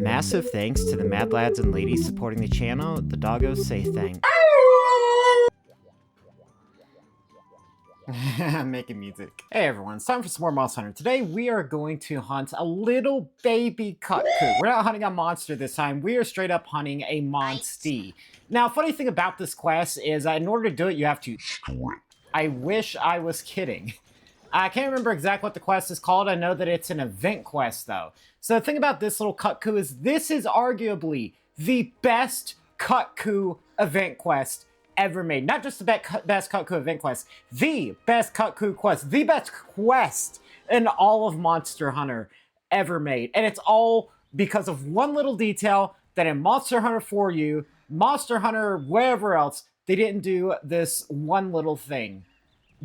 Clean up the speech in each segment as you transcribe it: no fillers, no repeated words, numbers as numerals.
Massive thanks to the mad lads and ladies supporting the channel. The doggos say thanks. I'm making music. Hey everyone, it's time for some more Monster Hunter. Today we are going to hunt a little baby cuckoo. We're not hunting a monster this time, we are straight up hunting a monstie. Now, funny thing about this quest is in order to do it, you have to... I wish I was kidding. I can't remember exactly what the quest is called. I know that it's an event quest though. So the thing about this little cuckoo is this is arguably the best cuckoo event quest ever made. Not just the best cuckoo event quest, the best cuckoo quest, the best quest in all of Monster Hunter ever made. And it's all because of one little detail that in Monster Hunter 4U, Monster Hunter, wherever else, they didn't do this one little thing.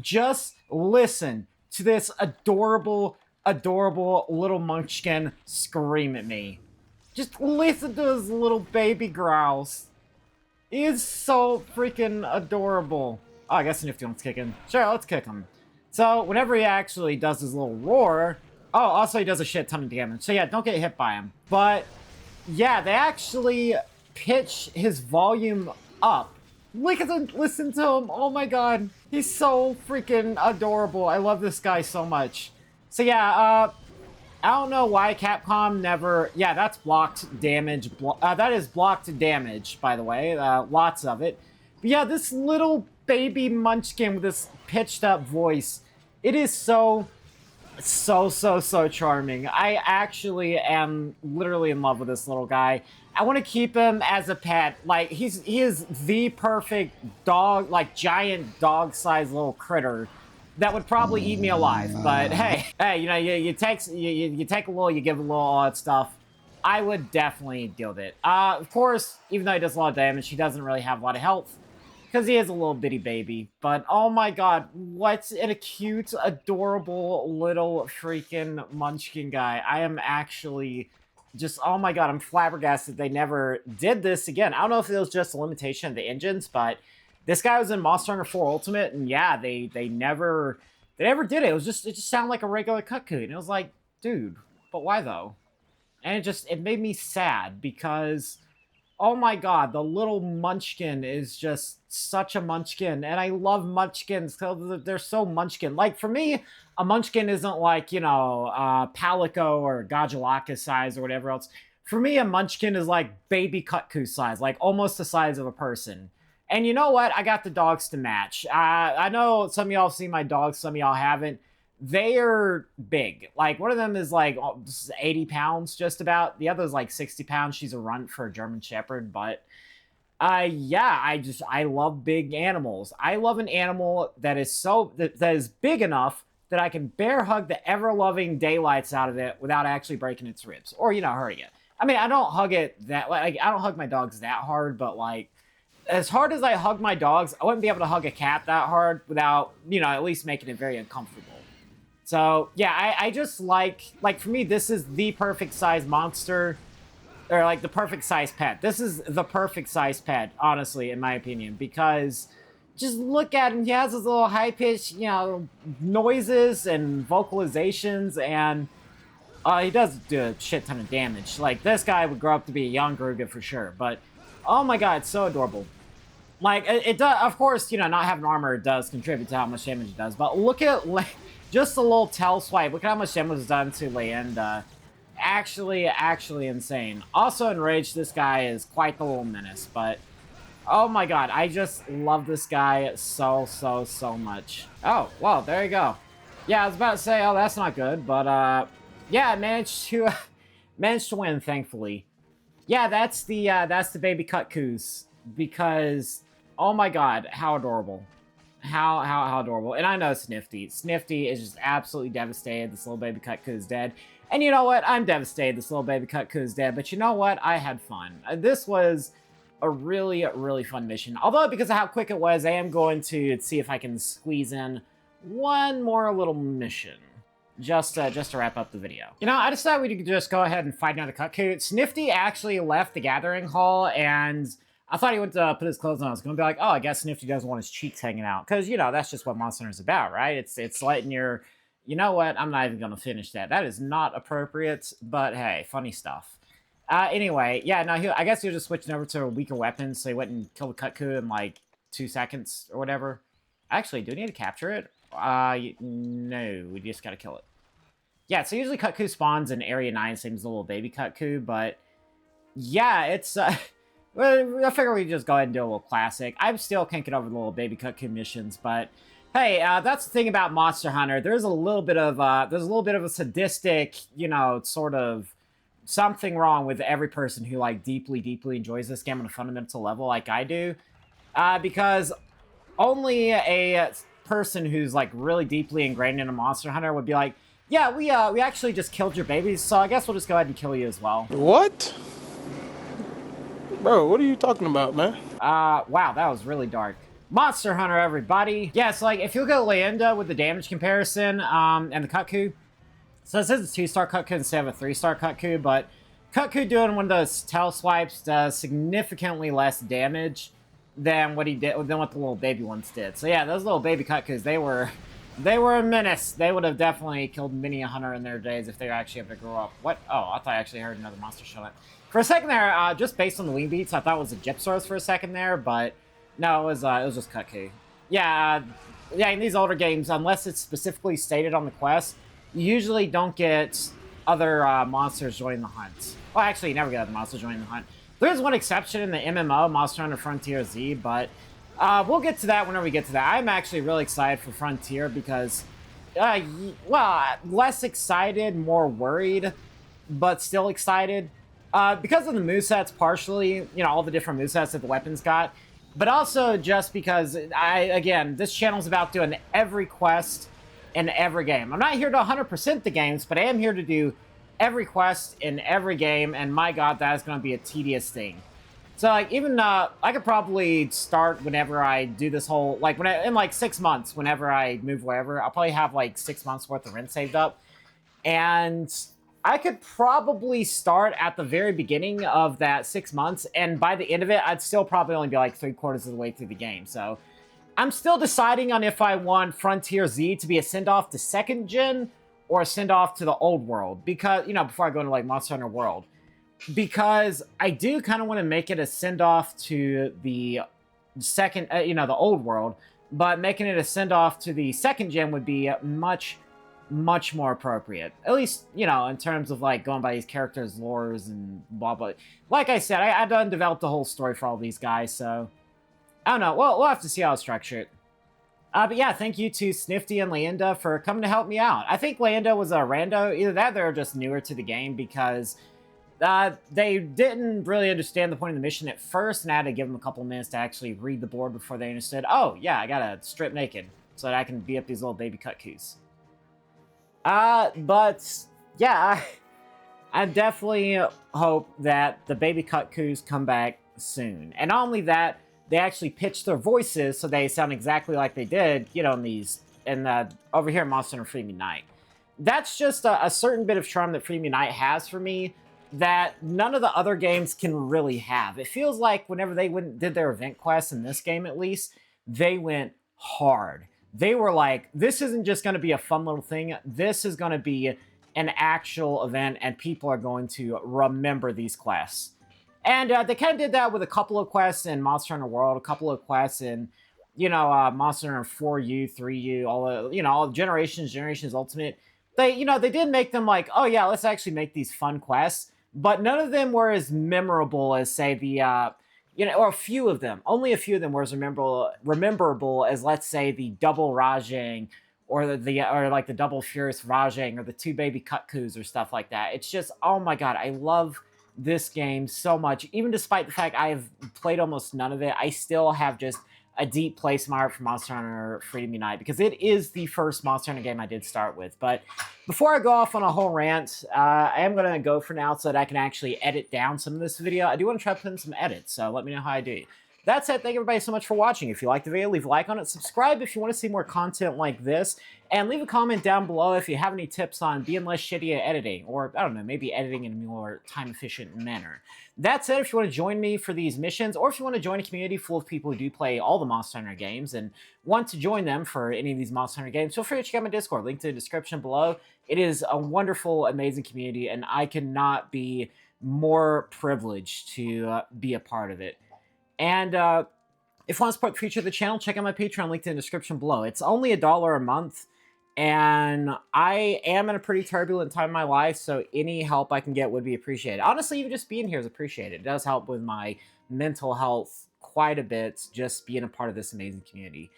Just listen to this adorable, adorable little Munchkin scream at me. Just listen to his little baby growls. He is so freaking adorable. Oh, I guess Nifty wants to kick him. Sure, let's kick him. So, whenever he actually does his little roar... Oh, also he does a shit ton of damage. So yeah, don't get hit by him. But, yeah, they actually pitch his volume up. Listen to him. Oh my god. He's so freaking adorable. I love this guy so much. So yeah, I don't know why Capcom never... Yeah, that's blocked damage. That is blocked damage, by the way. Lots of it. But yeah, this little baby Munchkin with this pitched up voice. It is so charming. I actually am literally in love with this little guy. I want to keep him as a pet. Like, he is the perfect dog, like giant dog-sized little critter that would probably eat me alive. But hey, you know, you take a little, you give a little, all that stuff. I would definitely deal with it. Of course, even though he does a lot of damage, he doesn't really have a lot of health because he is a little bitty baby. But oh my god, what's a cute, adorable little freaking Munchkin guy. I am actually just, oh my god, I'm flabbergasted they never did this again. I don't know if it was just a limitation of the engines, but this guy was in Monster Hunter 4 Ultimate, and yeah, they never did it. It just sounded like a regular cuckoo, and it was like, dude, but why though? And it made me sad because, oh my god, the little Munchkin is just such a Munchkin, and I love Munchkins because they're so Munchkin. Like, for me, a Munchkin isn't like, you know, Palico or Gajalaka size or whatever else. For me, a Munchkin is like baby cuckoo size, like almost the size of a person. And you know what? I got the dogs to match. I know some of y'all have seen my dogs, some of y'all haven't. They are big. Like, one of them is like 80 pounds just about. The other is like 60 pounds. She's a runt for a German Shepherd. But, yeah, I love big animals. I love an animal that is that is big enough that I can bear hug the ever-loving daylights out of it without actually breaking its ribs. Or, you know, hurting it. I mean, I don't hug it that... Like, I don't hug my dogs that hard, but, like... As hard as I hug my dogs, I wouldn't be able to hug a cat that hard without, you know, at least making it very uncomfortable. So, yeah, I just like, for me, this is the perfect size monster, or, like, the perfect size pet. This is the perfect size pet, honestly, in my opinion, because just look at him. He has his little high-pitched, you know, noises and vocalizations, and he does do a shit ton of damage. Like, this guy would grow up to be a young Garuga for sure, but... Oh my god, it's so adorable. Like, it does, of course, you know, not having armor does contribute to how much damage it does, but look at, just a little tail swipe. Look at how much damage is done to Leanda. Actually insane. Also, Enraged, this guy is quite the little menace, but... Oh my god, I just love this guy so much. Oh, well, there you go. Yeah, I was about to say, oh, that's not good, but, yeah, I managed to win, thankfully. Yeah, that's the baby cuckoos, because, oh my god, how adorable. How adorable. And I know Snifty. Snifty is just absolutely devastated this little baby cuckoo is dead. And you know what? I'm devastated this little baby cuckoo is dead, but you know what? I had fun. This was a really fun mission. Although, because of how quick it was, I am going to see if I can squeeze in one more little mission. Just to wrap up the video. You know, I decided we could just go ahead and fight another cuckoo. Snifty actually left the gathering hall, and I thought he went to put his clothes on. I was going to be like, oh, I guess Snifty doesn't want his cheeks hanging out. Because, you know, that's just what Monster Hunter's about, right? It's letting your... You know what? I'm not even going to finish that. That is not appropriate, but hey, funny stuff. Anyway, yeah, no, I guess he was just switching over to a weaker weapon, so he went and killed the Kutku in like 2 seconds or whatever. Actually, do we need to capture it? No, we just gotta kill it. Yeah, so usually Kutku spawns in Area 9, same as the little baby Kutku, but yeah, it's, well, I figure we just go ahead and do a little classic. I still can't get over the little baby Kutku missions, but hey, that's the thing about Monster Hunter. There's a little bit of a sadistic, you know, sort of something wrong with every person who like deeply enjoys this game on a fundamental level like I do, because only a person who's like really deeply ingrained in a Monster Hunter would be like, yeah, we actually just killed your babies, so I guess we'll just go ahead and kill you as well. What? Bro, what are you talking about, man? Wow, that was really dark. Monster Hunter, everybody. Yeah, so like if you look at Leyenda with the damage comparison, and the Kutku, so it says it's 2-star Kutku instead of a 3-star Kutku, but Kutku doing one of those tail swipes does significantly less damage than what the little baby ones did. So yeah, those little baby Kutkus, they were a menace. They would have definitely killed many a hunter in their days if they were actually able to grow up. What? Oh, I thought I actually heard another monster show up. For a second there, just based on the wing beats, I thought it was a Gypsaurus for a second there, but no, it was just Kutku. Yeah, yeah. In these older games, unless it's specifically stated on the quest, you usually don't get other monsters joining the hunt. Well, actually, you never get other monsters joining the hunt. There's one exception in the MMO, Monster Hunter Frontier Z, but we'll get to that whenever we get to that. I'm actually really excited for Frontier because, well, less excited, more worried, but still excited. Because of the movesets, partially, you know, all the different movesets that the weapons got, but also just because, again, this channel's about doing every quest in every game. I'm not here to 100% the games, but I am here to do every quest in every game, and my god, that is going to be a tedious thing. So, like, even, I could probably start whenever I do this whole, like, in, like, 6 months, whenever I move wherever, I'll probably have, like, 6 months worth of rent saved up, and I could probably start at the very beginning of that 6 months, and by the end of it, I'd still probably only be, like, 3/4 of the way through the game, so I'm still deciding on if I want Frontier Z to be a send-off to 2nd gen, or a send-off to the old world, because, you know, before I go into, like, Monster Hunter World. Because I do kind of want to make it a send-off to the second, you know, the old world, but making it a send-off to the 2nd gen would be much more appropriate. At least, you know, in terms of, like, going by these characters' lores and blah, blah. Like I said, I done developed a whole story for all these guys, so I don't know. Well, we'll have to see how I structure it. But yeah, thank you to Snifty and Leyenda for coming to help me out. I think Leyenda was a rando. Either that or they're just newer to the game because they didn't really understand the point of the mission at first, and I had to give them a couple minutes to actually read the board before they understood, oh, yeah, I gotta strip naked so that I can beat up these little baby Kutkus. But yeah, I definitely hope that the baby Kutkus come back soon. And not only that, they actually pitch their voices so they sound exactly like they did, you know, over here in Monster Hunter Freedom Unite. That's just a certain bit of charm that Freedom Unite has for me that none of the other games can really have. It feels like whenever they did their event quests, in this game at least, they went hard. They were like, this isn't just going to be a fun little thing. This is going to be an actual event, and people are going to remember these quests. And they kind of did that with a couple of quests in Monster Hunter World, a couple of quests in, you know, Monster Hunter 4U, 3U, all the Generations Ultimate. They did make them like, oh yeah, let's actually make these fun quests, but none of them were as memorable as, say, or a few of them. Only a few of them were as rememberable as, let's say, the double Rajang, or like the double Furious Rajang, or the 2 baby Kutkus, or stuff like that. It's just, oh my god, I love this game so much. Even despite the fact I've played almost none of it, I still have just a deep place in my heart for Monster Hunter Freedom Unite, because it is the first Monster Hunter game I did start with. But before I go off on a whole rant, I am going to go for now so that I can actually edit down some of this video. I do want to try to put in some edits, so let me know how I do. That said, thank everybody so much for watching. If you liked the video, leave a like on it, subscribe if you want to see more content like this, and leave a comment down below if you have any tips on being less shitty at editing, or, I don't know, maybe editing in a more time-efficient manner. That said, if you want to join me for these missions, or if you want to join a community full of people who do play all the Monster Hunter games and want to join them for any of these Monster Hunter games, feel free to check out my Discord, link to the description below. It is a wonderful, amazing community, and I cannot be more privileged to be a part of it. And if you want to support the future of the channel, check out my Patreon, linked in the description below. It's only $1 a month, and I am in a pretty turbulent time in my life, so any help I can get would be appreciated. Honestly, even just being here is appreciated. It does help with my mental health quite a bit, just being a part of this amazing community.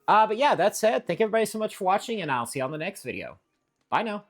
But yeah, that said, thank everybody so much for watching, and I'll see you on the next video. Bye now.